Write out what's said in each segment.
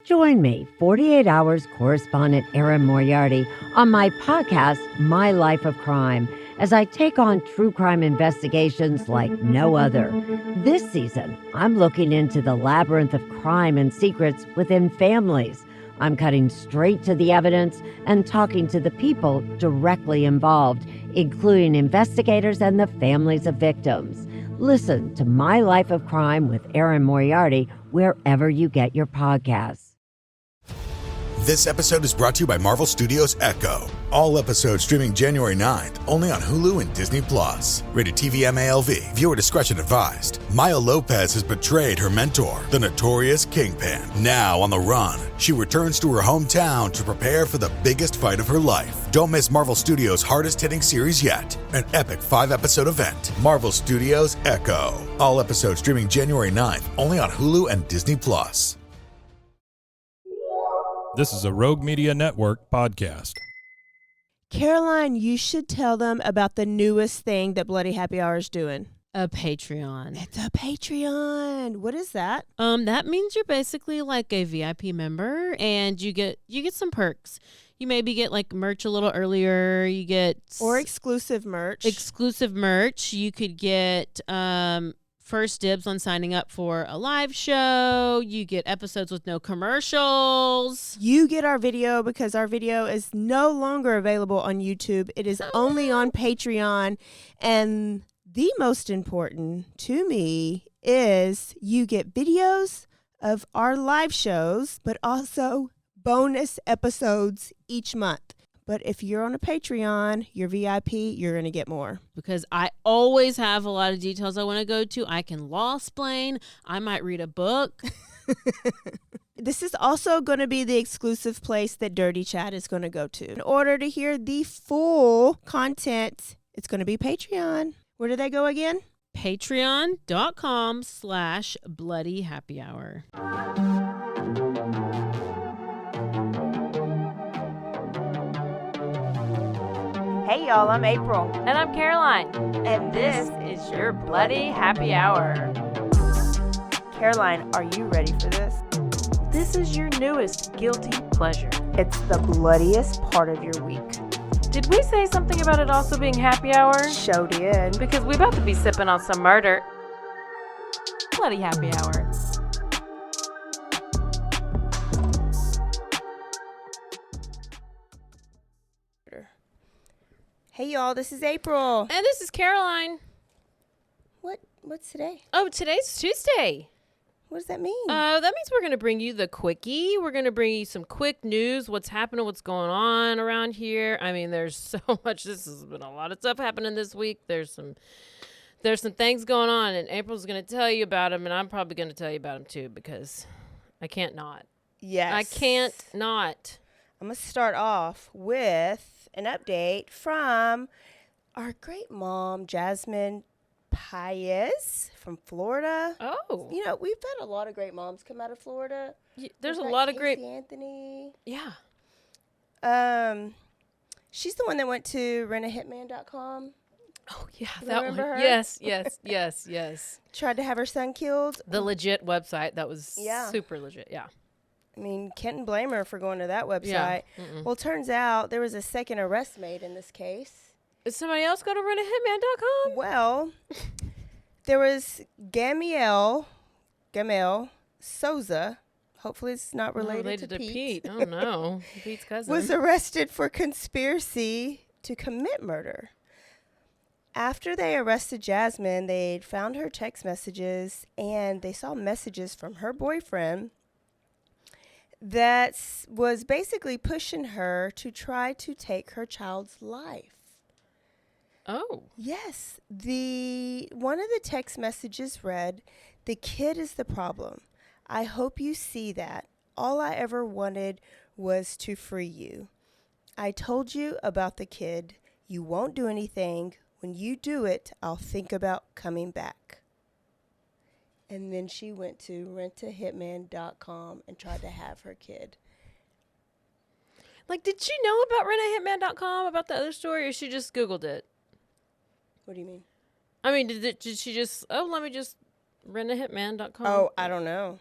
Join me, 48 Hours correspondent Erin Moriarty, on my podcast, My Life of Crime, as I take on true crime investigations like no other. This season, I'm looking into the labyrinth of crime and secrets within families. I'm cutting straight to the evidence and talking to the people directly involved, including investigators and the families of victims. Listen to My Life of Crime with Erin Moriarty wherever you get your podcasts. This episode is brought to you by Marvel Studios Echo. All episodes streaming January 9th, only on Hulu and Disney+. Rated TV MALV. Viewer discretion advised. Maya Lopez has betrayed her mentor, the notorious Kingpin. Now on the run, she returns to her hometown to prepare for the biggest fight of her life. Don't miss Marvel Studios' hardest-hitting series yet. An epic 5-episode event. Marvel Studios Echo. All episodes streaming January 9th, only on Hulu and Disney+. This is a Rogue Media Network podcast. Caroline, you should tell them about the newest thing that Bloody Happy Hour is doing. A Patreon. It's a Patreon. What is that? That means you're basically like a VIP member, and you get some perks. You maybe get like merch a little earlier. You get Exclusive merch. You could get first dibs on signing up for a live show. You get episodes with no commercials. You get our video because our video is no longer available on YouTube. It is only on Patreon. And the most important to me is you get videos of our live shows, but also bonus episodes each month. But if you're on a Patreon, you're VIP, you're going to get more. Because I always have a lot of details I want to go to. I can law-splain. I might read a book. This is also going to be the exclusive place that Dirty Chat is going to go to. In order to hear the full content, it's going to be Patreon. Where do they go again? Patreon.com/BloodyHappyHour. Hey y'all, I'm April. And I'm Caroline. And This is your Bloody Happy Hour. Caroline, are you ready for this? This is your newest guilty pleasure. It's the bloodiest part of your week. Did we say something about it also being happy hour? Show did. Because we about to be sipping on some murder. Bloody Happy Hour. Hey y'all, this is April. And this is Caroline. What's today? Oh, today's Tuesday. What does that mean? That means we're going to bring you the Quickie. We're going to bring you some quick news, what's happening, what's going on around here. I mean, there's so much. This has been a lot of stuff happening this week. There's some things going on, and April's going to tell you about them, and I'm probably going to tell you about them too because I can't not. Yes. I can't not. I'm going to start off with an update from our great mom, Jasmine Paez from Florida. Oh. You know, we've had a lot of great moms come out of Florida. There's a lot of great. Anthony. Yeah. She's the one that went to rentahitman.com. Oh, yeah. You That remember one. her? Yes. Tried to have her son killed. The legit website. That was Yeah. super legit. Yeah. I mean, can't blame her for going to that website. Yeah. Well, turns out there was a second arrest made in this case. Did somebody else go to rentahitman.com? Well, there was Gamel Souza. Hopefully it's not related to Pete. Oh, no. Pete's cousin. Was arrested for conspiracy to commit murder. After they arrested Jasmine, they found her text messages, and they saw messages from her boyfriend that was basically pushing her to try to take her child's life. Oh. Yes. One of the text messages read, "The kid is the problem. I hope you see that. All I ever wanted was to free you. I told you about the kid. You won't do anything. When you do it, I'll think about coming back." And then she went to rentahitman.com and tried to have her kid. Like, did she know about rentahitman.com, about the other story, or she just Googled it? What do you mean? I mean, did she just, let me just rentahitman.com? Oh, I don't know.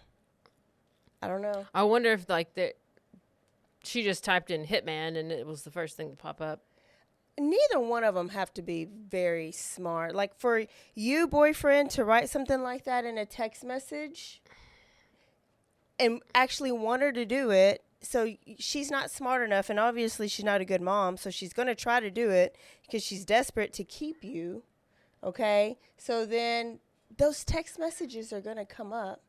I don't know. I wonder if like she just typed in hitman and it was the first thing to pop up. Neither one of them have to be very smart. Like for you, boyfriend, to write something like that in a text message and actually want her to do it. So she's not smart enough, and obviously she's not a good mom. So she's going to try to do it because she's desperate to keep you. Okay? So then those text messages are going to come up.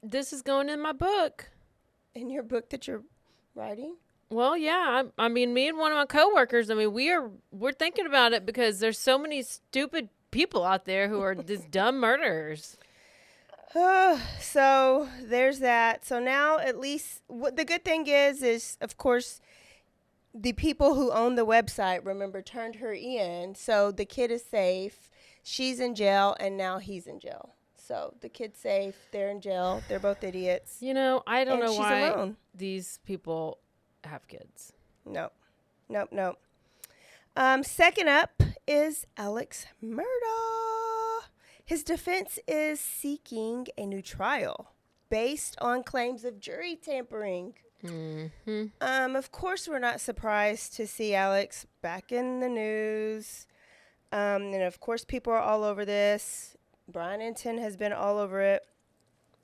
This is going in my book. In your book that you're writing? Well, yeah. I mean, me and one of my coworkers, I mean, we're thinking about it because there's so many stupid people out there who are just dumb murderers. So there's that. So now at least what the good thing is of course the people who own the website, remember, turned her in. So the kid is safe. She's in jail and now he's in jail. So the kid's safe. They're in jail. They're both idiots. You know, I don't know why alone. These people have kids. Nope. Second up is Alex Murdaugh. His defense is seeking a new trial based on claims of jury tampering. Mm-hmm. Of course, we're not surprised to see Alex back in the news. And of course, people are all over this. Brian Enton has been all over it.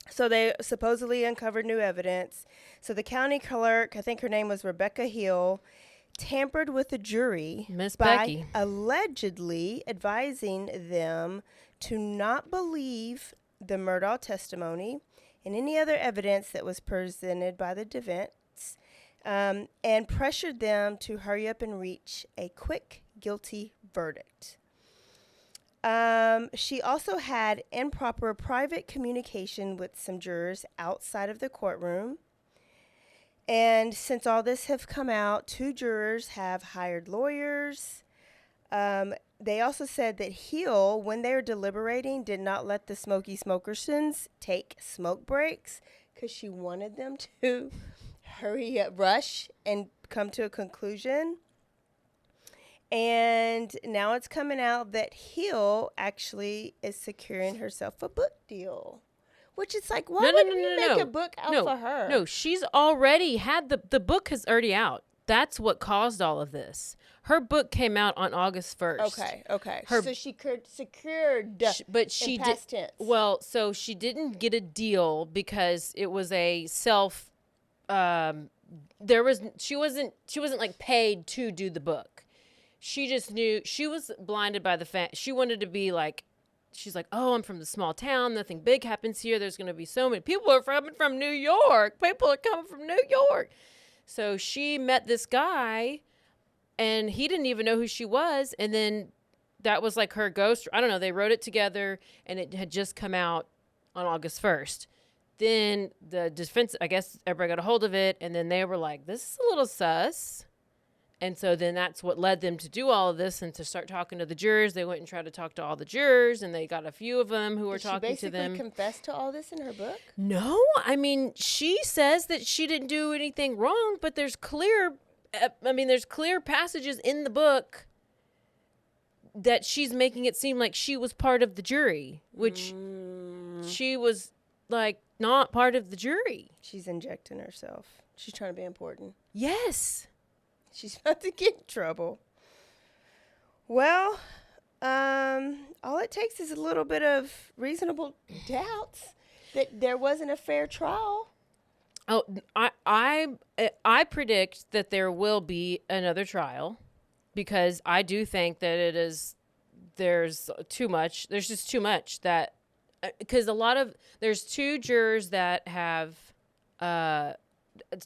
So they supposedly uncovered new evidence. So the county clerk, I think her name was Rebecca Hill, tampered with the jury Miss by Becky. allegedly advising them to not believe the Murdaugh testimony and any other evidence that was presented by the defense, and pressured them to hurry up and reach a quick guilty verdict. She also had improper private communication with some jurors outside of the courtroom. And since all this have come out, 2 jurors have hired lawyers. They also said that Hill, when they were deliberating, did not let the Smoky Smokersons take smoke breaks because she wanted them to hurry up, rush, and come to a conclusion. And now it's coming out that Hill actually is securing herself a book deal. Which is like, why would we make a book out for her? No, she's already had the book is already out. That's what caused all of this. Her book came out on August 1st. Okay. So she secured but she in past tense. Well, so she didn't get a deal because it was a self she wasn't like paid to do the book. She just knew she was blinded by the fact she wanted to be like, she's like, oh, I'm from the small town. Nothing big happens here. There's going to be so many people are coming from New York. People are coming from New York. So she met this guy and he didn't even know who she was. And then that was like her ghost. I don't know. They wrote it together and it had just come out on August 1st. Then the defense, I guess everybody got a hold of it. And then they were like, this is a little sus. And so then that's what led them to do all of this and to start talking to the jurors. They went and tried to talk to all the jurors, and they got a few of them who were talking to them. Did she basically confess to all this in her book? No. I mean, she says that she didn't do anything wrong, but there's clear passages in the book that she's making it seem like she was part of the jury, which she was, like, not part of the jury. She's injecting herself. She's trying to be important. Yes. She's about to get in trouble. Well, all it takes is a little bit of reasonable doubts that there wasn't a fair trial. Oh, I predict that there will be another trial because I do think that there's too much. There's just too much that because there's 2 jurors that have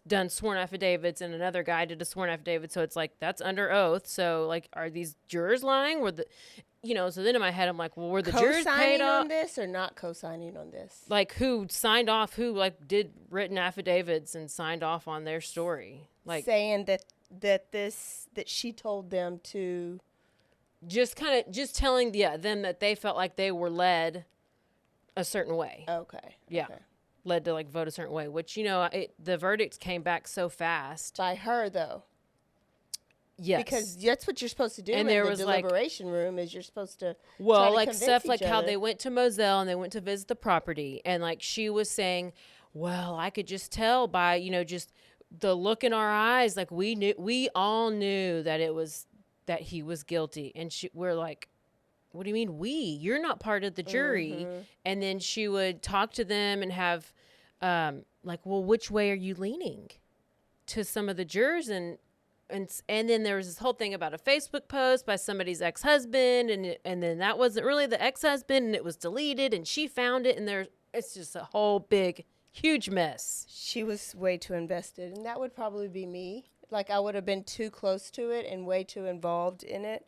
done sworn affidavits and another guy did a sworn affidavit. So it's like, that's under oath. So like, are these jurors lying? So then in my head, I'm like, well, were the jurors paid off on this or not co-signing on this? Like who signed off, who like did written affidavits and signed off on their story? Like saying that she told them to just telling them that they felt like they were led a certain way. Okay. Yeah. Okay. Led to like vote a certain way, which the verdicts came back so fast by her though. Yes, because that's what you're supposed to do. And there was deliberation room is you're supposed to like stuff like how they went to Moselle and they went to visit the property and like she was saying, well, I could just tell by, just the look in our eyes. Like we all knew that that he was guilty. And we're like, what do you mean you're not part of the jury. And then she would talk to them and have like, well, which way are you leaning, to some of the jurors. And then there was this whole thing about a Facebook post by somebody's ex-husband, and then that wasn't really the ex-husband, and it was deleted, and she found it, and it's just a whole big, huge mess. She was way too invested, and that would probably be me. Like, I would have been too close to it and way too involved in it,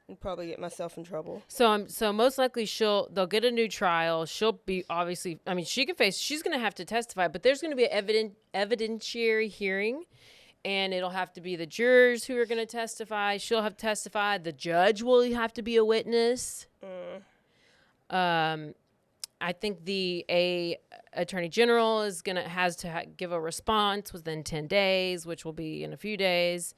and probably get myself in trouble. So most likely they'll get a new trial. She'll be obviously, I mean, she's going to have to testify, but there's going to be an evidentiary hearing, and it'll have to be the jurors who are going to testify. She'll have testified. The judge will have to be a witness. I think the attorney general has to give a response within 10 days, which will be in a few days,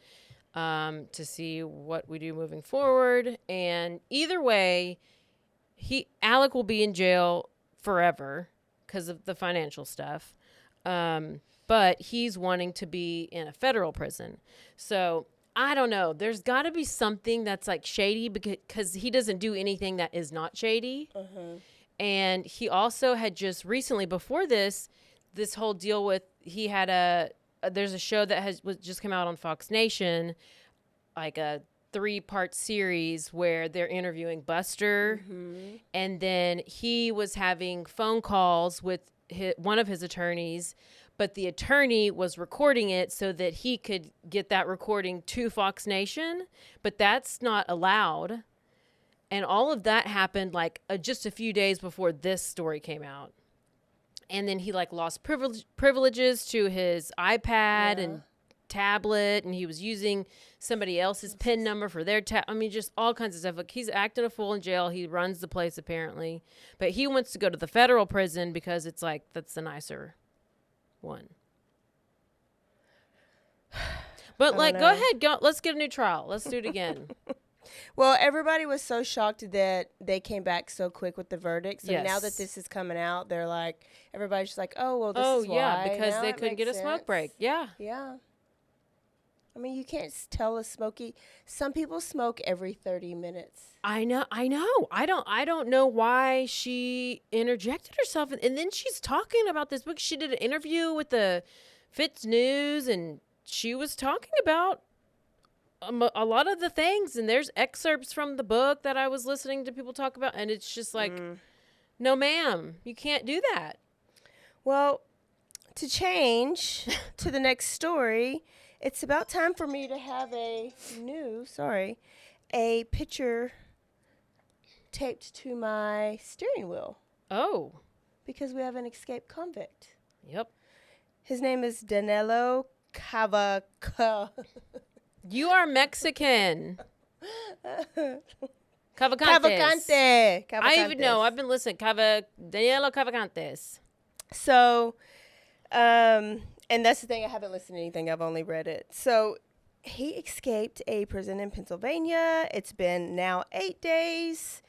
to see what we do moving forward. And either way, Alec will be in jail forever because of the financial stuff. But he's wanting to be in a federal prison. So I don't know. There's got to be something that's like shady, because he doesn't do anything that is not shady. And he also had just recently, before this whole deal with, he had there's a show that just come out on Fox Nation, like a 3-part series where they're interviewing Buster. And then he was having phone calls with one of his attorneys, but the attorney was recording it so that he could get that recording to Fox Nation, but that's not allowed. And all of that happened like just a few days before this story came out. And then he like lost privileges to his iPad and tablet, and he was using somebody else's PIN number for their I mean, just all kinds of stuff. Like, he's acting a fool in jail. He runs the place apparently, but he wants to go to the federal prison because it's like, that's the nicer one. But like, go ahead, let's get a new trial. Let's do it again. Well, everybody was so shocked that they came back so quick with the verdict. So now that this is coming out, they're like, everybody's just like, oh, well, this is why. Because now they couldn't get a smoke break. Yeah. I mean, you can't tell some people smoke every 30 minutes. I know. I don't know why she interjected herself. And then she's talking about this book. She did an interview with the Fitz News, and she was talking about a lot of the things, and there's excerpts from the book that I was listening to people talk about, and it's just like, no, ma'am, you can't do that. Well, to change to the next story, it's about time for me to have a picture taped to my steering wheel. Oh. Because we have an escaped convict. Yep. His name is Danilo Cavaca. You are Mexican. Cavalcante. I even know. I've been listening. Danilo Cavalcantes. So, and that's the thing. I haven't listened to anything. I've only read it. So, he escaped a prison in Pennsylvania. It's been now 8 days.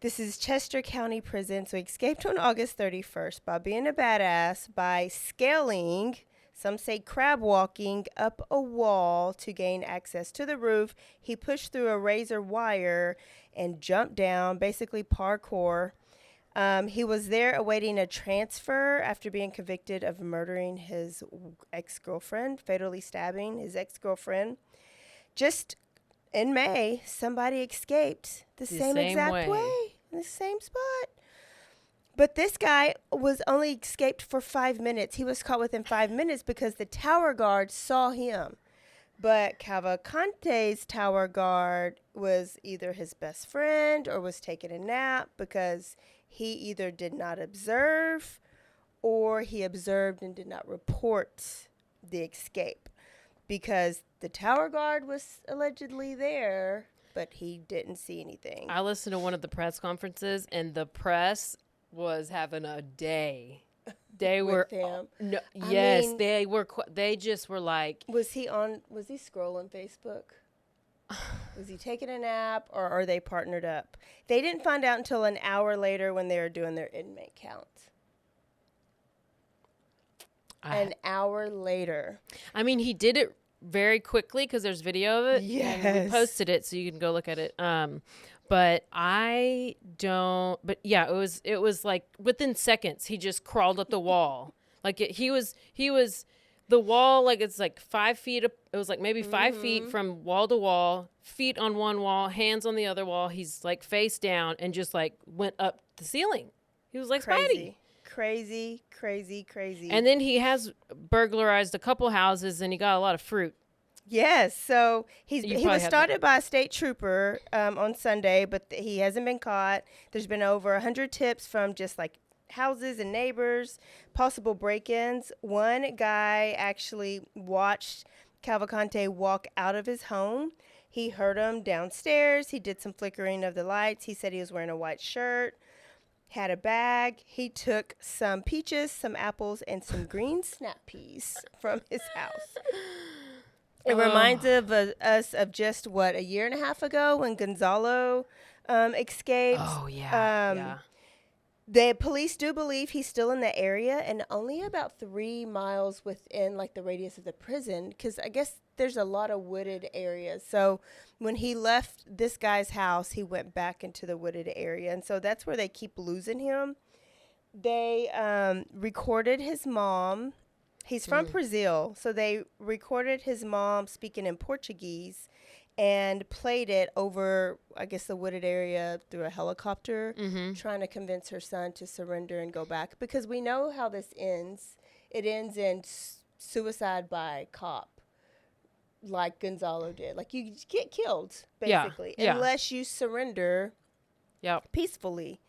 This is Chester County Prison. So, he escaped on August 31st by being a badass, by scaling, some say crab walking, up a wall to gain access to the roof. He pushed through a razor wire and jumped down, basically parkour. He was there awaiting a transfer after being convicted of murdering his ex-girlfriend, fatally stabbing his ex-girlfriend. Just in May, somebody escaped the same exact way, in the same spot. But this guy was only escaped for 5 minutes. He was caught within 5 minutes because the tower guard saw him. But Cavalcante's tower guard was either his best friend or was taking a nap, because he either did not observe or he observed and did not report the escape, because the tower guard was allegedly there, but he didn't see anything. I listened to one of the press conferences, and the press was having a day. They were him. No, yes, I mean, they were. They just were like. Was he scrolling Facebook? Was he taking a nap, or are they partnered up? They didn't find out until an hour later when they were doing their inmate count. an hour later. I mean, he did it very quickly because there's video of it. Yes. And we posted it so you can go look at it. But I don't. But yeah, it was like within seconds he just crawled up the wall. Like he was the wall, like it's like 5 feet. It was like maybe 5 feet from wall to wall. Feet on one wall, hands on the other wall. He's like face down and just like went up the ceiling. He was like Spidey. Crazy. And then he has burglarized a couple houses and he got a lot of fruit. Yes, so he was started by a state trooper on Sunday, but he hasn't been caught. There's been over 100 tips from just like houses and neighbors, possible break-ins. One guy actually watched Cavalcante walk out of his home. He heard him downstairs. He did some flickering of the lights. He said he was wearing a white shirt, had a bag. He took some peaches, some apples, and some green snap peas from his house. It reminds us of just, a year and a half ago when Gonzalo escaped. Oh, yeah. The police do believe he's still in the area and only about 3 miles within, like, the radius of the prison, because I guess there's a lot of wooded areas. So when he left this guy's house, he went back into the wooded area, and so that's where they keep losing him. They recorded his mom. He's from Brazil, so they recorded his mom speaking in Portuguese and played it over, I guess, the wooded area through a helicopter, trying to convince her son to surrender and go back. Because we know how this ends. It ends in suicide by cop, like Gonzalo did. Like, you get killed, basically, unless you surrender peacefully.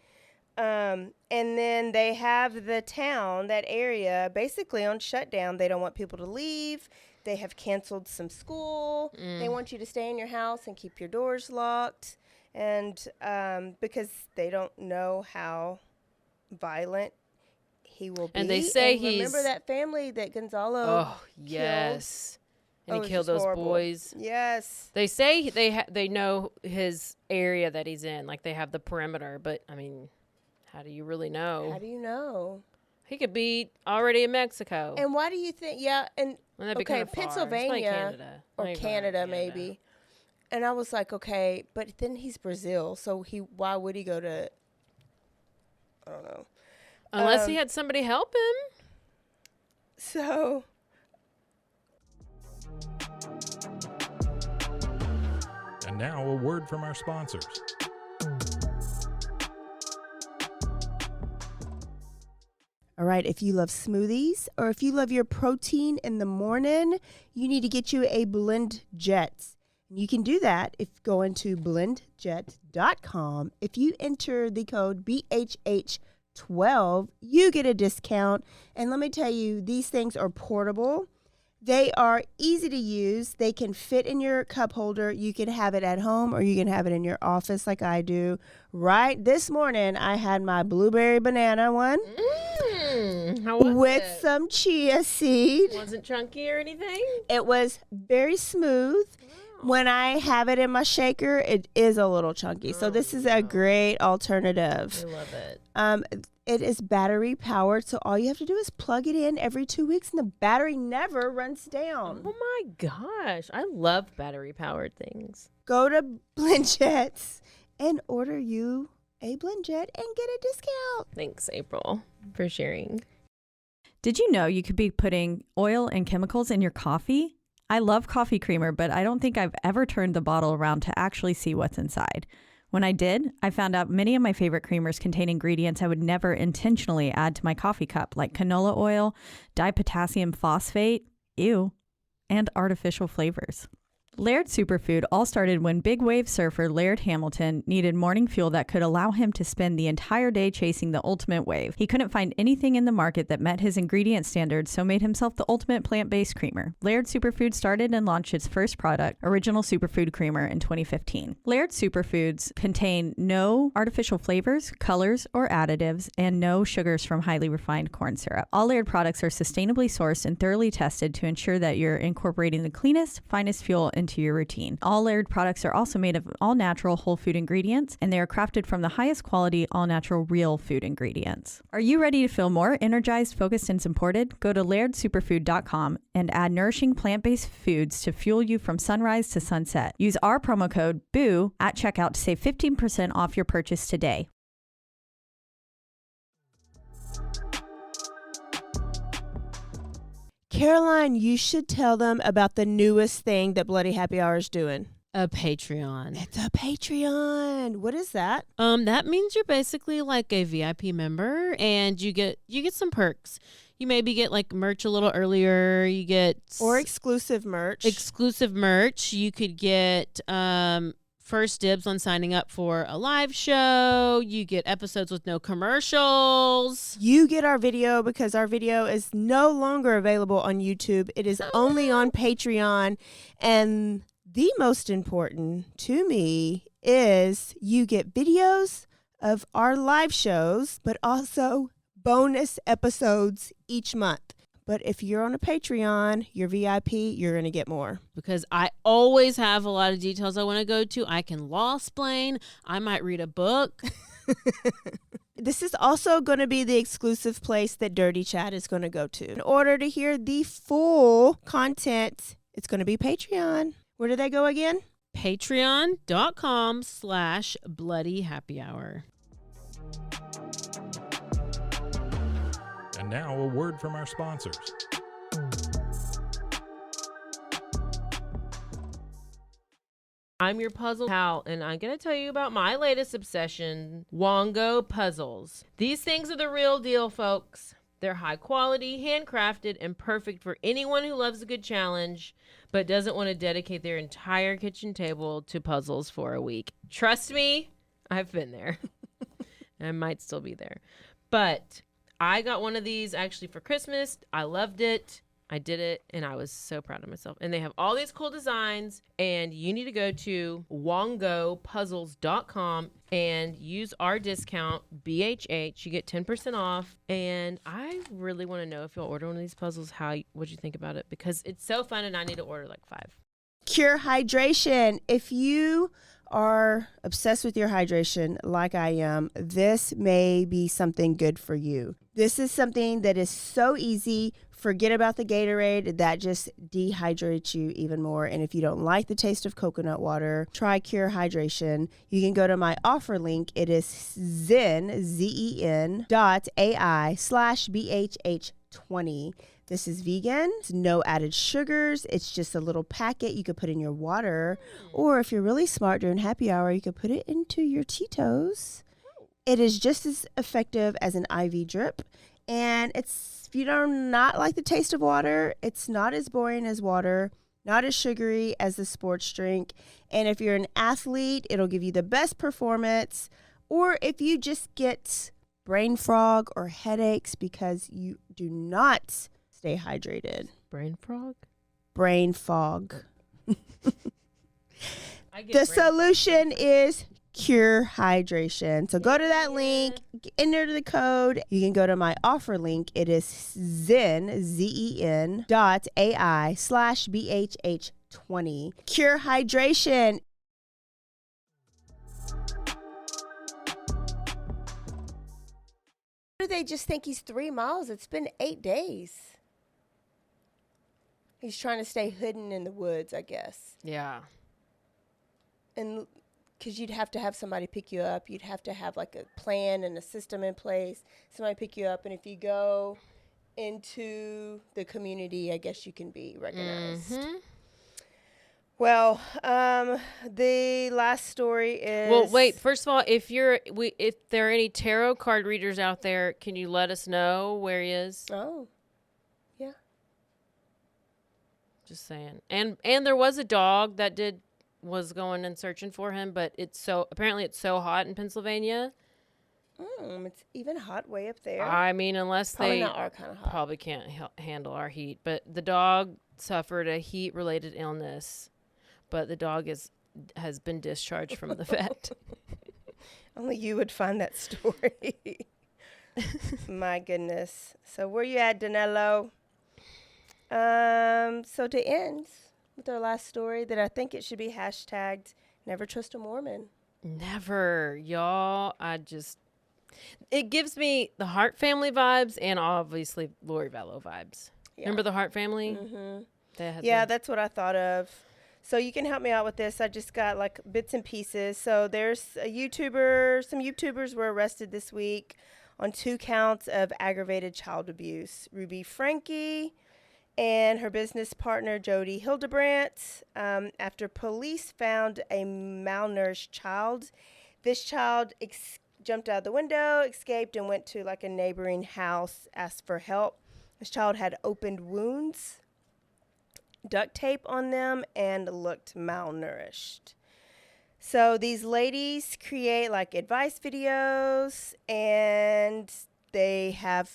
And then they have the town, that area, basically on shutdown. They don't want people to leave. They have canceled some school. They want you to stay in your house and keep your doors locked. And because they don't know how violent he will be. And they say remember that family that Gonzalo Oh, yes. And he killed those horrible boys. Yes. They say they know his area that he's in. Like, they have the perimeter. But, I mean, how do you really know? How do you know? He could be already in Mexico. And why do you think, Wouldn't that be kind of far? Pennsylvania It's or Canada maybe. And I was like, okay, but then he's Brazil, so why would he go to, I don't know. Unless he had somebody help him. So. And now a word from our sponsors. All right, if you love smoothies or if you love your protein in the morning, you need to get you a Blend Jet. You can do that if you go into blendjet.com. If you enter the code BHH12, you get a discount. And let me tell you, these things are portable. They are easy to use. They can fit in your cup holder. You can have it at home or you can have it in your office like I do. Right this morning, I had my blueberry banana one. How was with it? some chia seed. Wasn't chunky or anything? It was very smooth. When I have it in my shaker, it is a little chunky. So this is a great alternative. I love it. It is battery powered, so all you have to do is plug it in every 2 weeks, and the battery never runs down. Oh my gosh, I love battery powered things. Go to BlendJets and order you a BlendJet and get a discount. Thanks, April, for sharing. Did you know you could be putting oil and chemicals in your coffee? I love coffee creamer, but I don't think I've ever turned the bottle around to actually see what's inside. When I did, I found out many of my favorite creamers contain ingredients I would never intentionally add to my coffee cup, like canola oil, dipotassium phosphate, ew, and artificial flavors. Laird Superfood all started when big wave surfer Laird Hamilton needed morning fuel that could allow him to spend the entire day chasing the ultimate wave. He couldn't find anything in the market that met his ingredient standards, so made himself the ultimate plant-based creamer. Laird Superfood started and launched its first product, Original Superfood Creamer, in 2015. Laird Superfoods contain no artificial flavors, colors, or additives, and no sugars from highly refined corn syrup. All Laird products are sustainably sourced and thoroughly tested to ensure that you're incorporating the cleanest, finest fuel into into your routine. All Laird products are also made of all-natural whole food ingredients, and they are crafted from the highest quality all-natural real food ingredients. Are you ready to feel more energized, focused, and supported? Go to lairdsuperfood.com and add nourishing plant-based foods to fuel you from sunrise to sunset. Use our promo code BOO at checkout to save 15% off your purchase today. Caroline, you should tell them about the newest thing that Bloody Happy Hour is doing. A Patreon. It's a Patreon. What is that? That means you're basically like a VIP member, and you get some perks. You maybe get like merch a little earlier. You get exclusive merch. You could get first dibs on signing up for a live show. You get episodes with no commercials. You get our video because our video is no longer available on YouTube. It is only on Patreon. And the most important to me is you get videos of our live shows, but also bonus episodes each month. But if you're on a Patreon, you're VIP, you're going to get more. Because I always have a lot of details I want to go to. I can law-splain. I might read a book. This is also going to be the exclusive place that Dirty Chat is going to go to. In order to hear the full content, it's going to be Patreon. Where do they go again? Patreon.com/BloodyHappyHour. And now a word from our sponsors. I'm your puzzle pal, and I'm going to tell you about my latest obsession, Wongo puzzles. These things are the real deal, folks. They're high quality, handcrafted, and perfect for anyone who loves a good challenge, but doesn't want to dedicate their entire kitchen table to puzzles for a week. Trust me, I've been there. I might still be there. But I got one of these actually for Christmas. I loved it. I did it, and I was so proud of myself. And they have all these cool designs, and you need to go to wongopuzzles.com and use our discount, BHH. You get 10% off, and I really want to know if you'll order one of these puzzles, what'd you think about it? Because it's so fun, and I need to order like 5. Cure hydration. If you are obsessed with your hydration like I am, this may be something good for you. This is something that is so easy. Forget about the Gatorade. That just dehydrates you even more. And if you don't like the taste of coconut water, try Cure Hydration. You can go to my offer link. It is zen.ai/BHH20. This is vegan. It's no added sugars. It's just a little packet you could put in your water. Or if you're really smart during happy hour, you could put it into your Tito's. It is just as effective as an IV drip. And if you do not like the taste of water, it's not as boring as water, not as sugary as the sports drink. And if you're an athlete, it'll give you the best performance. Or if you just get brain fog or headaches because you do not stay hydrated. Brain frog? Brain fog. The solution is Cure Hydration. So go to that link, enter the code. You can go to my offer link. It is zen.ai/BHH20. Cure Hydration. Why do they just think he's 3 miles? It's been 8 days. He's trying to stay hidden in the woods, I guess. Yeah. And because you'd have to have somebody pick you up. You'd have to have like a plan and a system in place. Somebody pick you up. And if you go into the community, I guess you can be recognized. Mm-hmm. Well, the last story is... Well, wait. First of all, if there are any tarot card readers out there, can you let us know where he is? Oh, yeah. Just saying. And there was a dog that was going and searching for him, but apparently it's so hot in Pennsylvania. It's even hot way up there. I mean, unless probably they not our kind of hot. Probably can't handle our heat. But the dog suffered a heat-related illness, but the dog has been discharged from the vet. Only you would find that story. My goodness. So where you at, Danilo? So to end, with our last story that I think it should be hashtagged Never Trust a Mormon. Never, y'all. It gives me the Hart family vibes and obviously Lori Vallow vibes. Yeah. Remember the Hart family? Mm-hmm. Yeah, that's what I thought of. So you can help me out with this. I just got like bits and pieces. So there's some YouTubers were arrested this week on 2 counts of aggravated child abuse. Ruby Franke and her business partner, Jody Hildebrandt, after police found a malnourished child. This child jumped out the window, escaped, and went to like a neighboring house, asked for help. This child had opened wounds, duct tape on them, and looked malnourished. So these ladies create like advice videos, and they've had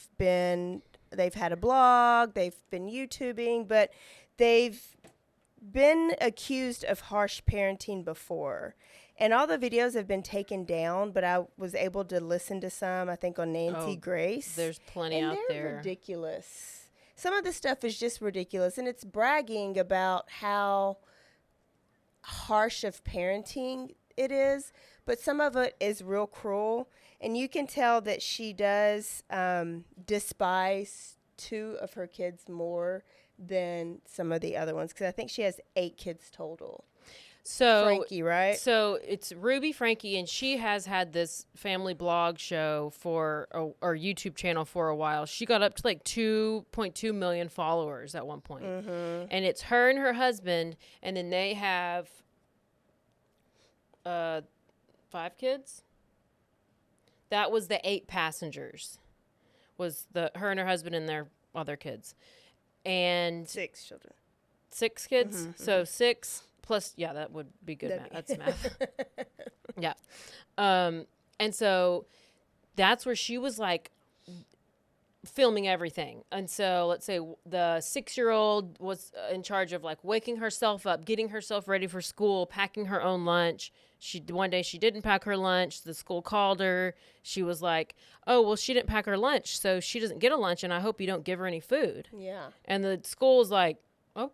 a blog, they've been YouTubing, but they've been accused of harsh parenting before. And all the videos have been taken down, but I was able to listen to some, I think, on Nancy Grace. There's plenty and out there. They're ridiculous. Some of the stuff is just ridiculous, and it's bragging about how harsh of parenting it is, but some of it is real cruel, and you can tell that she does despise 2 of her kids more than some of the other ones, because I think she has 8 kids total. So Frankie, right? So it's Ruby Franke, and she has had this family blog show or YouTube channel for a while. She got up to like 2.2 million followers at one point. Mm-hmm. And it's her and her husband, and then they have 5 kids. That was the 8 passengers. Was her and her husband and their other kids. And 6 children. 6 kids? Mm-hmm, So 6 plus, yeah, that would be good math. That's math. Yeah. And so that's where she was like filming everything. And so let's say the 6-year-old was in charge of like waking herself up, getting herself ready for school, packing her own lunch. One day she didn't pack her lunch. The school called her. She was like, oh, well, she didn't pack her lunch, so she doesn't get a lunch, and I hope you don't give her any food. Yeah. And the school was like, oh,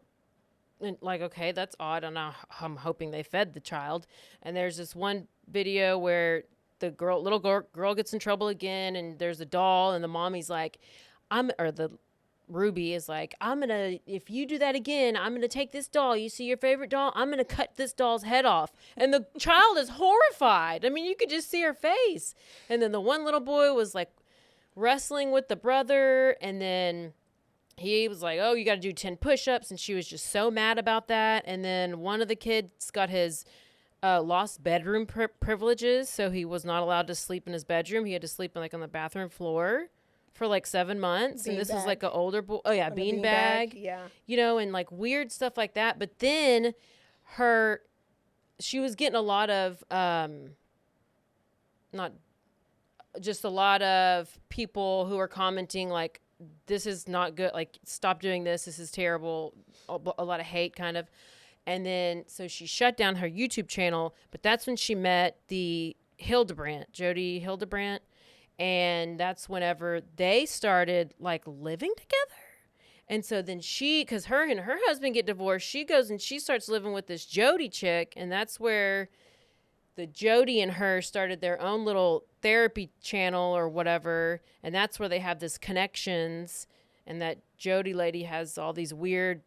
and like, okay, that's odd. And I'm hoping they fed the child. And there's this one video where the little girl gets in trouble again, and there's a doll, and the mommy's like, the Ruby is like, if you do that again, I'm going to take this doll. You see your favorite doll? I'm going to cut this doll's head off. And the child is horrified. I mean, you could just see her face. And then the one little boy was like wrestling with the brother, and then he was like, oh, you got to do 10 push-ups. And she was just so mad about that. And then one of the kids got his lost bedroom privileges. So he was not allowed to sleep in his bedroom. He had to sleep on the bathroom floor for like 7 months. And this was like an older boy. Oh, yeah, beanbag. Yeah. You know, and like weird stuff like that. But then she was getting a lot of, not just a lot of people who are commenting like, this is not good. Like, stop doing this. This is terrible. A lot of hate kind of. And then, so she shut down her YouTube channel, but that's when she met the Jody Hildebrandt. And that's whenever they started like living together. And so then because her and her husband get divorced, she goes and she starts living with this Jody chick. And that's where the Jody and her started their own little therapy channel or whatever. And that's where they have this connections. And that Jody lady has all these weird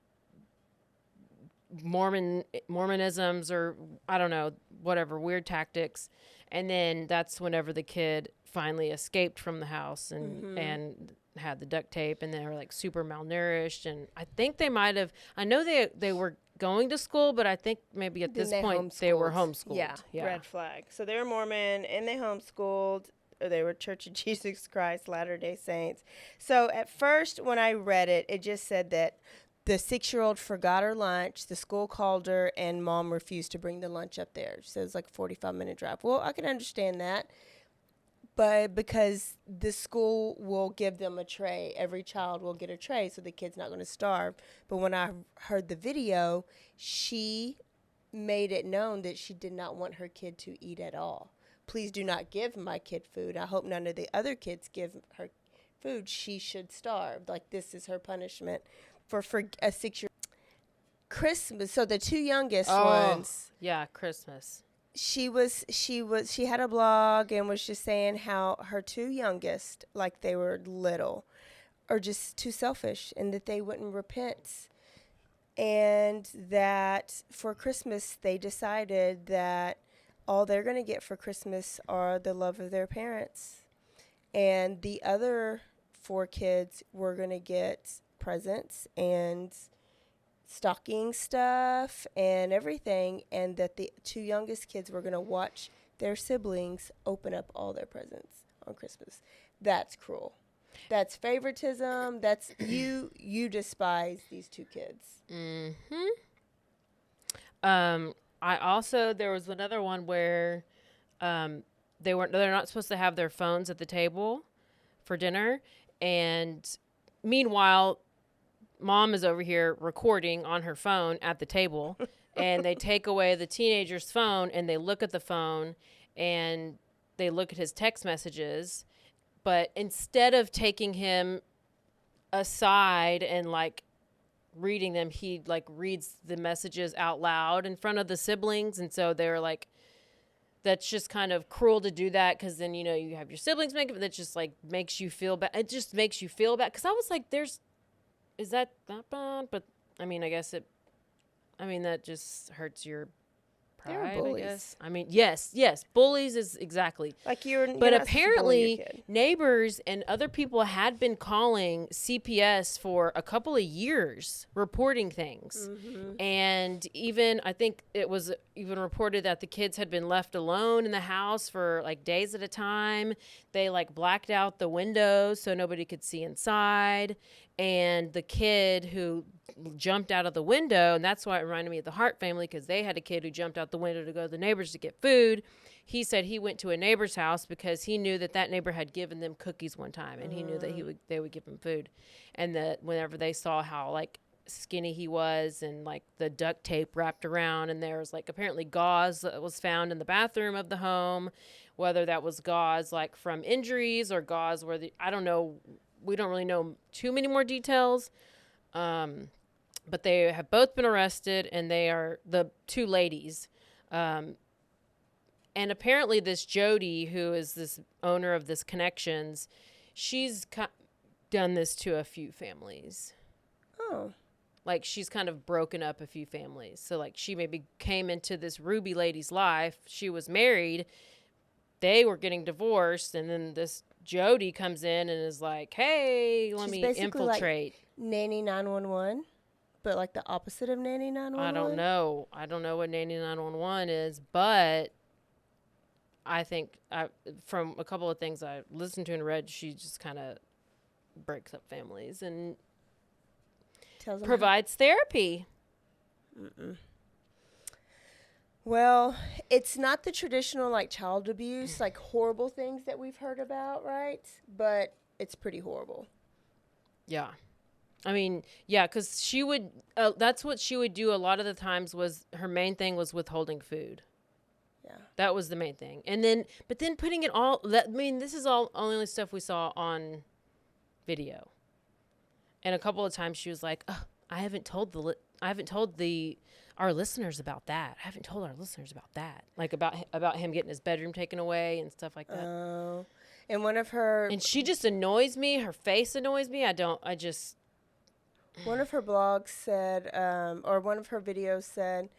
Mormonisms or I don't know, whatever, weird tactics. And then that's whenever the kid finally escaped from the house and had the duct tape, and they were like super malnourished. And I think they might have, I know they were going to school, but I think maybe at this point they were homeschooled. Yeah, red flag. So they were Mormon and they homeschooled, or they were Church of Jesus Christ, Latter-day Saints. So at first when I read it, it just said that the 6-year-old forgot her lunch. The school called her, and mom refused to bring the lunch up there. So it was like a 45-minute drive. Well, I can understand that. But because the school will give them a tray, every child will get a tray, so the kid's not going to starve. But when I heard the video, she made it known that she did not want her kid to eat at all. Please do not give my kid food. I hope none of the other kids give her food. She should starve. Like, this is her punishment for a 6-year-old. Christmas. So the two youngest Oh, ones. yeah, Christmas. She had a blog and was just saying how her two youngest, like they were little, are just too selfish and that they wouldn't repent. And that for Christmas, they decided that all they're going to get for Christmas are the love of their parents. And the other 4 kids were going to get presents and stocking stuff and everything. And that the 2 youngest kids were going to watch their siblings open up all their presents on Christmas. That's cruel. That's favoritism. That's you despise these 2 kids. Mm-hmm. There was another one where they're not supposed to have their phones at the table for dinner, and meanwhile mom is over here recording on her phone at the table. And they take away the teenager's phone and they look at the phone and they look at his text messages, but instead of taking him aside and like reading them, he like reads the messages out loud in front of the siblings. And so they're like, that's just kind of cruel to do that, because then, you know, you have your siblings make it, but that just like makes you feel bad. It just makes you feel bad, because I was like, is that bad? But I mean, I guess that just hurts your pride, They're bullies. I guess. I mean, yes, bullies is exactly. Like you're But not supposed to bully your apparently kid. neighbors and other people had been calling CPS for a couple of years reporting things. Mm-hmm. And even, I think it was even reported that the kids had been left alone in the house for like days at a time. They like blacked out the windows so nobody could see inside. And the kid who jumped out of the window, and that's why it reminded me of the Hart family, because they had a kid who jumped out the window to go to the neighbors to get food. He said he went to a neighbor's house because he knew that neighbor had given them cookies one time, and he knew that they would give him food. And that whenever they saw how like skinny he was and like the duct tape wrapped around, and there was like apparently gauze that was found in the bathroom of the home, whether that was gauze like from injuries or gauze where I don't know. We don't really know too many more details. But they have both been arrested, and they are the 2 ladies. And apparently this Jody, who is this owner of this Connections, she's done this to a few families. Oh. Like, she's kind of broken up a few families. So, like, she maybe came into this Ruby lady's life. She was married. They were getting divorced, and then this Jody comes in and is like, hey, let me infiltrate. Like Nanny 911, but like the opposite of Nanny 911. I don't know what Nanny 911 is, but I think from a couple of things I listened to and read, she just kind of breaks up families and provides therapy. Mm-mm. Well, it's not the traditional like child abuse, like horrible things that we've heard about, right? But it's pretty horrible. Yeah. I mean, yeah, because she would, that's what she would do a lot of the times. Was her main thing was withholding food. Yeah. That was the main thing. And then, but then putting it all, this is all only stuff we saw on video. And a couple of times she was like, oh, I haven't told our listeners about that. I haven't told our listeners about that. Like about him getting his bedroom taken away and stuff like that. Oh. And one of her... And she just annoys me. Her face annoys me. One of her blogs said, or one of her videos said,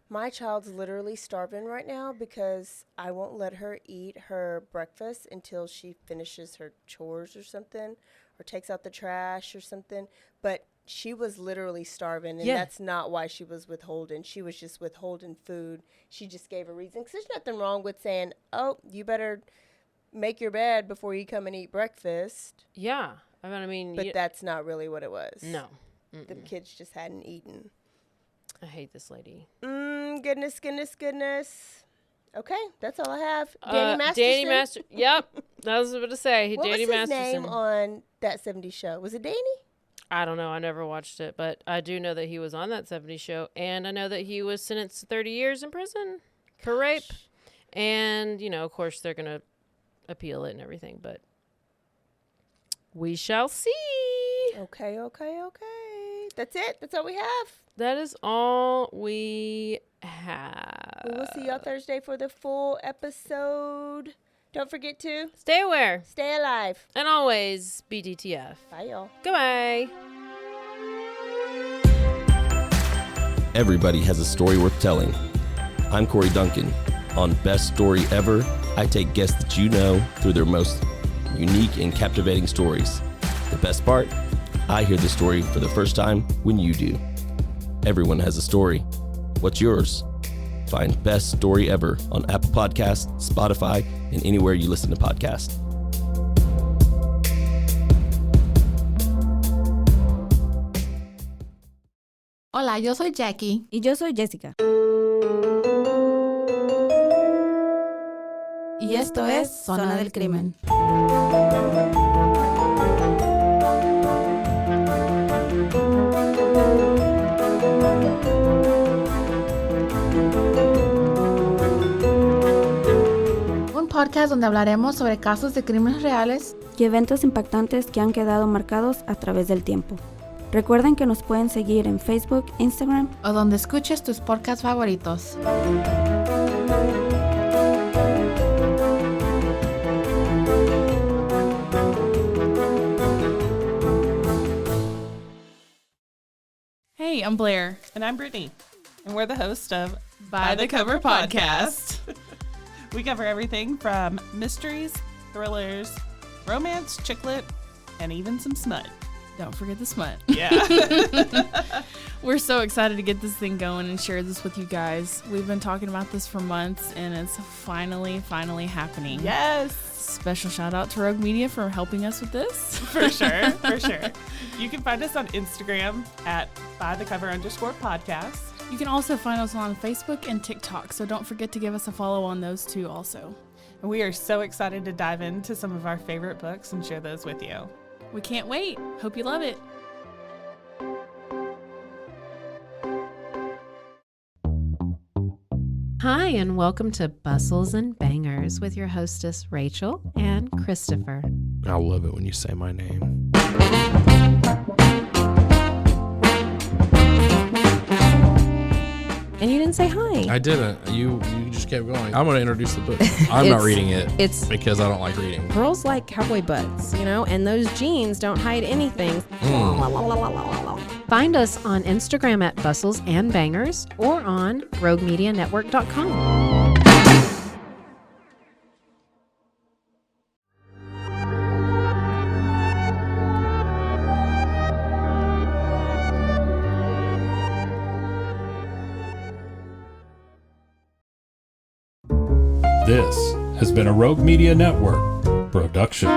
my child's literally starving right now because I won't let her eat her breakfast until she finishes her chores or something, or takes out the trash or something. But she was literally starving, and that's not why she was withholding. She was just withholding food. She just gave a reason. 'Cause there's nothing wrong with saying, oh, you better make your bed before you come and eat breakfast. Yeah. I mean, but that's not really what it was. No. The kids just hadn't eaten. I hate this lady. Goodness. Okay, that's all I have. Danny Masterson. Yep. That was what to say. What Danny was his Masterson. name on That 70s Show? Was it Danny? I don't know. I never watched it, but I do know that he was on That 70s Show, and I know that he was sentenced to 30 years in prison for rape. And, you know, of course, they're going to appeal it and everything, but we shall see. Okay. That's it. That's all we have. That is all we have. We will see y'all Thursday for the full episode. Don't forget to Stay aware. stay alive. And always BDTF. Bye, y'all. Goodbye. Everybody has a story worth telling. I'm Corey Duncan. On Best Story Ever, I take guests that you know through their most unique and captivating stories. The best part? I hear the story for the first time when you do. Everyone has a story. What's yours? Find Best Story Ever on Apple Podcasts, Spotify, and anywhere you listen to podcasts. Hola, yo soy Jackie. Y yo soy Jessica. Y esto es Zona del Crimen. Un podcast donde hablaremos sobre casos de crímenes reales y eventos impactantes que han quedado marcados a través del tiempo. Recuerden que nos pueden seguir en Facebook, Instagram o donde escuches tus podcasts favoritos. Hey, I'm Blair. And I'm Brittany. And we're the host of By the Cover Podcast. We cover everything from mysteries, thrillers, romance, chick lit, and even some smut. Don't forget the smut. Yeah. We're so excited to get this thing going and share this with you guys. We've been talking about this for months, and it's finally happening. Yes. Special shout out to Rogue Media for helping us with this. For sure. You can find us on Instagram at bythecover_podcast. You can also find us on Facebook and TikTok, so don't forget to give us a follow on those two also. And we are so excited to dive into some of our favorite books and share those with you. We can't wait. Hope you love it. Hi, and welcome to Bustles and Bangers with your hostess, Rachel and Christopher. I love it when you say my name. And you didn't say hi. I didn't. You just kept going. I'm going to introduce the book. I'm not reading it. It's because I don't like reading. Girls like cowboy butts, and those jeans don't hide anything. Find us on Instagram at Bustles and Bangers or on RogueMediaNetwork.com. This has been a Rogue Media Network production.